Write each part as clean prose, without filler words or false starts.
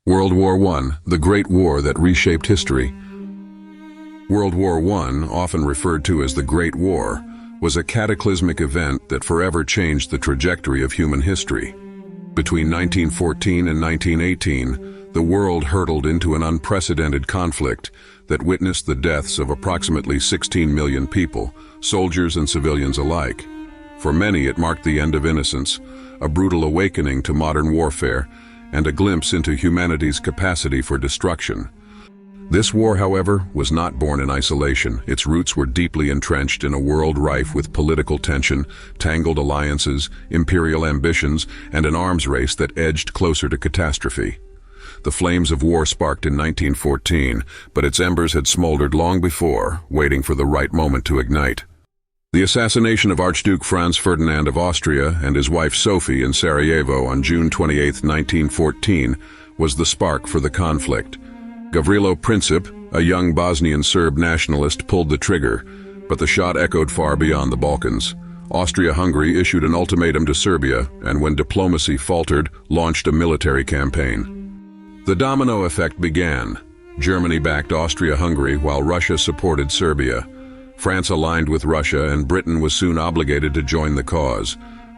World War I, the Great War that reshaped history. World War I, often referred to as the Great War, was a cataclysmic event that forever changed the trajectory of human history. Between 1914 and 1918, the world hurtled into an unprecedented conflict that witnessed the deaths of approximately 16 million people, soldiers and civilians alike. For many, it marked the end of innocence, a brutal awakening to modern warfare, and a glimpse into humanity's capacity for destruction. This war, however, was not born in isolation. Its roots were deeply entrenched in a world rife with political tension, tangled alliances, imperial ambitions, and an arms race that edged closer to catastrophe. The flames of war sparked in 1914, but its embers had smoldered long before, waiting for the right moment to ignite. The assassination of Archduke Franz Ferdinand of Austria and his wife Sophie in Sarajevo on June 28, 1914, was the spark for the conflict. Gavrilo Princip, a young Bosnian Serb nationalist, pulled the trigger, but the shot echoed far beyond the Balkans. Austria-Hungary issued an ultimatum to Serbia, and when diplomacy faltered, launched a military campaign. The domino effect began. Germany backed Austria-Hungary while Russia supported Serbia. France aligned with Russia, and Britain was soon obligated to join the cause.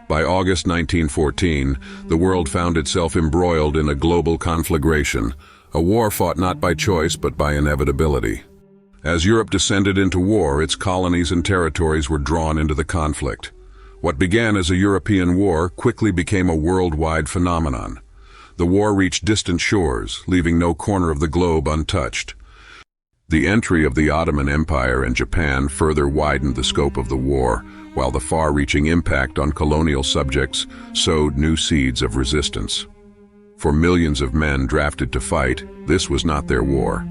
By August 1914, the world found itself embroiled in a global conflagration, a war fought not by choice but by inevitability. As Europe descended into war, its colonies and territories were drawn into the conflict. What began as a European war quickly became a worldwide phenomenon. The war reached distant shores, leaving no corner of the globe untouched. The entry of the Ottoman Empire and Japan further widened the scope of the war, while the far-reaching impact on colonial subjects sowed new seeds of resistance. For millions of men drafted to fight, this was not their war.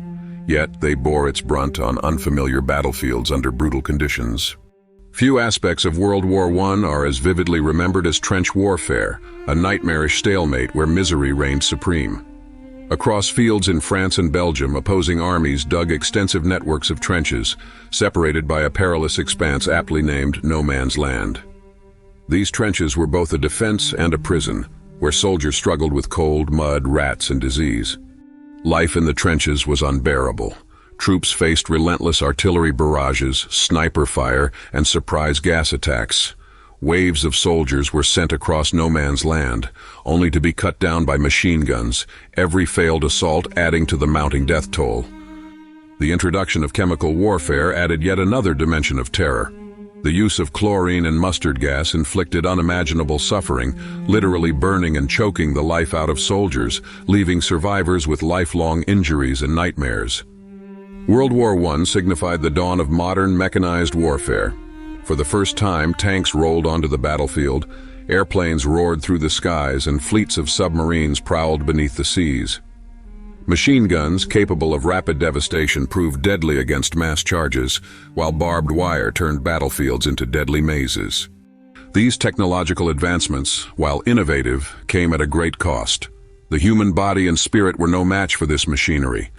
Yet they bore its brunt on unfamiliar battlefields under brutal conditions. Few aspects of World War I are as vividly remembered as trench warfare, a nightmarish stalemate where misery reigned supreme. Across fields in France and Belgium, opposing armies dug extensive networks of trenches, separated by a perilous expanse aptly named No Man's Land. These trenches were both a defense and a prison, where soldiers struggled with cold, mud, rats, and disease. Life in the trenches was unbearable. Troops faced relentless artillery barrages, sniper fire, and surprise gas attacks. Waves of soldiers were sent across no man's land, only to be cut down by machine guns, every failed assault adding to the mounting death toll. The introduction of chemical warfare added yet another dimension of terror. The use of chlorine and mustard gas inflicted unimaginable suffering, literally burning and choking the life out of soldiers, leaving survivors with lifelong injuries and nightmares. World War I signified the dawn of modern mechanized warfare. For the first time, tanks rolled onto the battlefield, airplanes roared through the skies, and fleets of submarines prowled beneath the seas. Machine guns, capable of rapid devastation, proved deadly against mass charges, while barbed wire turned battlefields into deadly mazes. These technological advancements, while innovative, came at a great cost. The human body and spirit were no match for this machinery.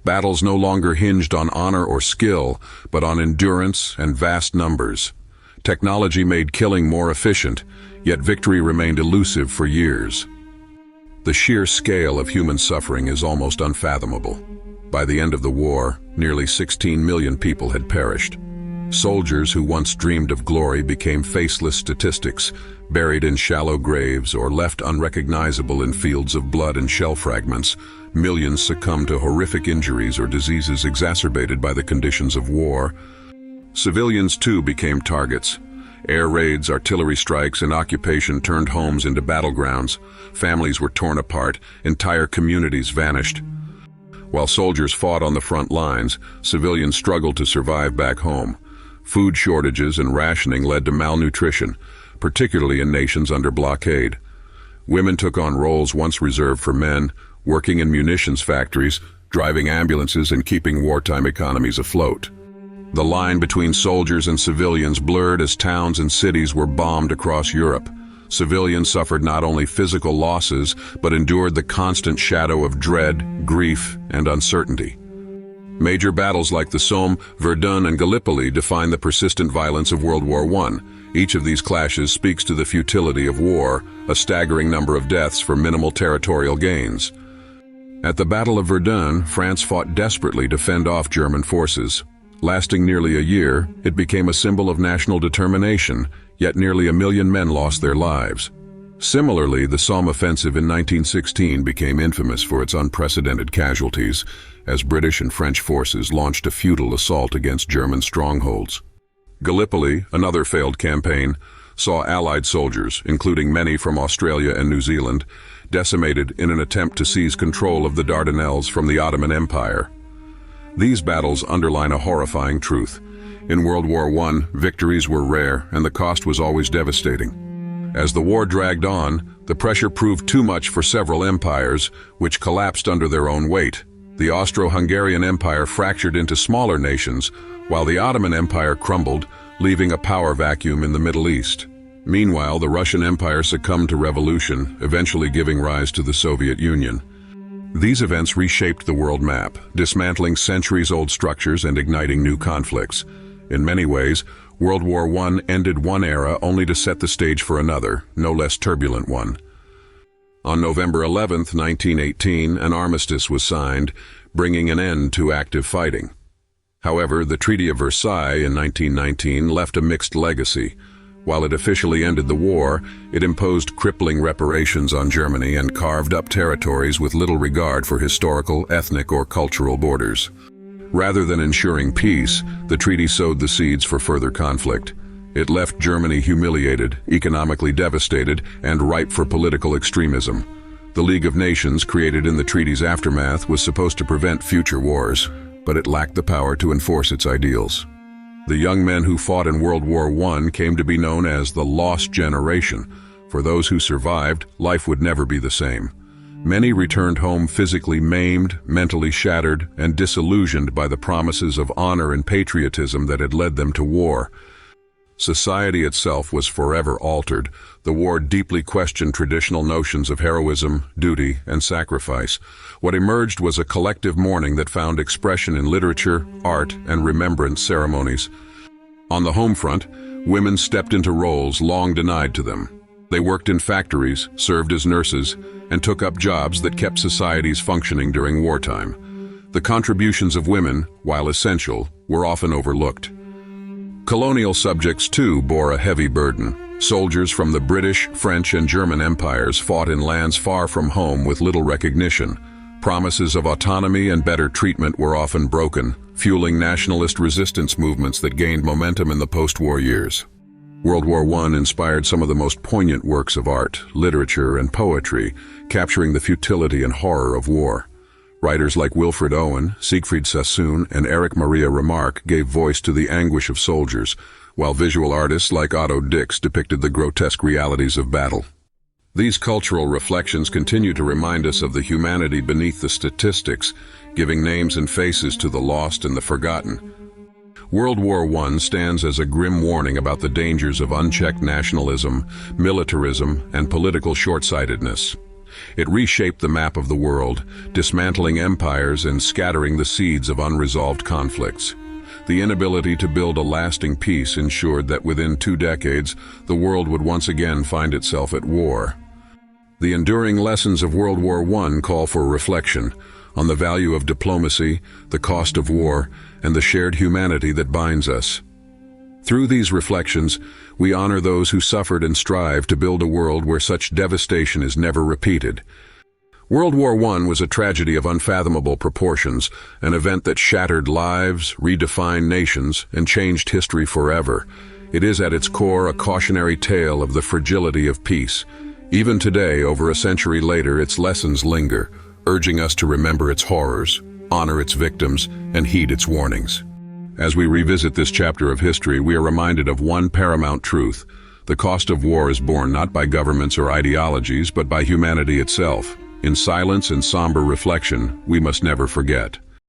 Battles no longer hinged on honor or skill, but on endurance and vast numbers. Technology made killing more efficient, yet victory remained elusive for years. The sheer scale of human suffering is almost unfathomable. By the end of the war, nearly 16 million people had perished. Soldiers who once dreamed of glory became faceless statistics, buried in shallow graves or left unrecognizable in fields of blood and shell fragments. Millions succumbed to horrific injuries or diseases exacerbated by the conditions of war. Civilians too became targets. Air raids, artillery strikes, and occupation turned homes into battlegrounds. Families were torn apart, entire communities vanished. While soldiers fought on the front lines, civilians struggled to survive back home. Food shortages and rationing led to malnutrition, particularly in nations under blockade. Women took on roles once reserved for men, working in munitions factories, driving ambulances, and keeping wartime economies afloat. The line between soldiers and civilians blurred as towns and cities were bombed across Europe. Civilians suffered not only physical losses, but endured the constant shadow of dread, grief, and uncertainty. Major battles like the Somme, Verdun, and Gallipoli define the persistent violence of World War I. Each of these clashes speaks to the futility of war, a staggering number of deaths for minimal territorial gains. At the Battle of Verdun, France fought desperately to fend off German forces. Lasting nearly a year, it became a symbol of national determination, yet nearly 1 million men lost their lives. Similarly, the Somme offensive in 1916 became infamous for its unprecedented casualties, as British and French forces launched a futile assault against German strongholds. Gallipoli, another failed campaign, saw Allied soldiers, including many from Australia and New Zealand, decimated in an attempt to seize control of the Dardanelles from the Ottoman Empire. These battles underline a horrifying truth. In World War I, victories were rare and the cost was always devastating. As the war dragged on, the pressure proved too much for several empires, which collapsed under their own weight. The Austro-Hungarian Empire fractured into smaller nations, while the Ottoman Empire crumbled, leaving a power vacuum in the Middle East. Meanwhile, the Russian Empire succumbed to revolution, eventually giving rise to the Soviet Union. These events reshaped the world map, dismantling centuries-old structures and igniting new conflicts. In many ways, World War I ended one era only to set the stage for another, no less turbulent one. On November 11, 1918, an armistice was signed, bringing an end to active fighting. However, the Treaty of Versailles in 1919 left a mixed legacy. While it officially ended the war, it imposed crippling reparations on Germany and carved up territories with little regard for historical, ethnic, or cultural borders. Rather than ensuring peace, the treaty sowed the seeds for further conflict. It left Germany humiliated, economically devastated, and ripe for political extremism. The League of Nations, created in the treaty's aftermath, was supposed to prevent future wars, but it lacked the power to enforce its ideals. The young men who fought in World War I came to be known as the Lost Generation. For those who survived, life would never be the same. Many returned home physically maimed, mentally shattered, and disillusioned by the promises of honor and patriotism that had led them to war. Society itself was forever altered. The war deeply questioned traditional notions of heroism, duty, and sacrifice. What emerged was a collective mourning that found expression in literature, art, and remembrance ceremonies. On the home front, women stepped into roles long denied to them. They worked in factories, served as nurses, and took up jobs that kept societies functioning during wartime. The contributions of women, while essential, were often overlooked. Colonial subjects, too, bore a heavy burden. Soldiers from the British, French, and German empires fought in lands far from home with little recognition. Promises of autonomy and better treatment were often broken, fueling nationalist resistance movements that gained momentum in the post-war years. World War I inspired some of the most poignant works of art, literature, and poetry, capturing the futility and horror of war. Writers like Wilfred Owen, Siegfried Sassoon, and Erich Maria Remarque gave voice to the anguish of soldiers, while visual artists like Otto Dix depicted the grotesque realities of battle. These cultural reflections continue to remind us of the humanity beneath the statistics, giving names and faces to the lost and the forgotten. World War I stands as a grim warning about the dangers of unchecked nationalism, militarism, and political short-sightedness. It reshaped the map of the world, dismantling empires and scattering the seeds of unresolved conflicts. The inability to build a lasting peace ensured that within 2 decades, the world would once again find itself at war. The enduring lessons of World War I call for reflection on the value of diplomacy, the cost of war, and the shared humanity that binds us. Through these reflections, we honor those who suffered and strive to build a world where such devastation is never repeated. World War I was a tragedy of unfathomable proportions, an event that shattered lives, redefined nations, and changed history forever. It is at its core a cautionary tale of the fragility of peace. Even today, over a century later, its lessons linger, urging us to remember its horrors, honor its victims, and heed its warnings. As we revisit this chapter of history, we are reminded of one paramount truth. The cost of war is borne not by governments or ideologies, but by humanity itself. In silence and somber reflection, we must never forget.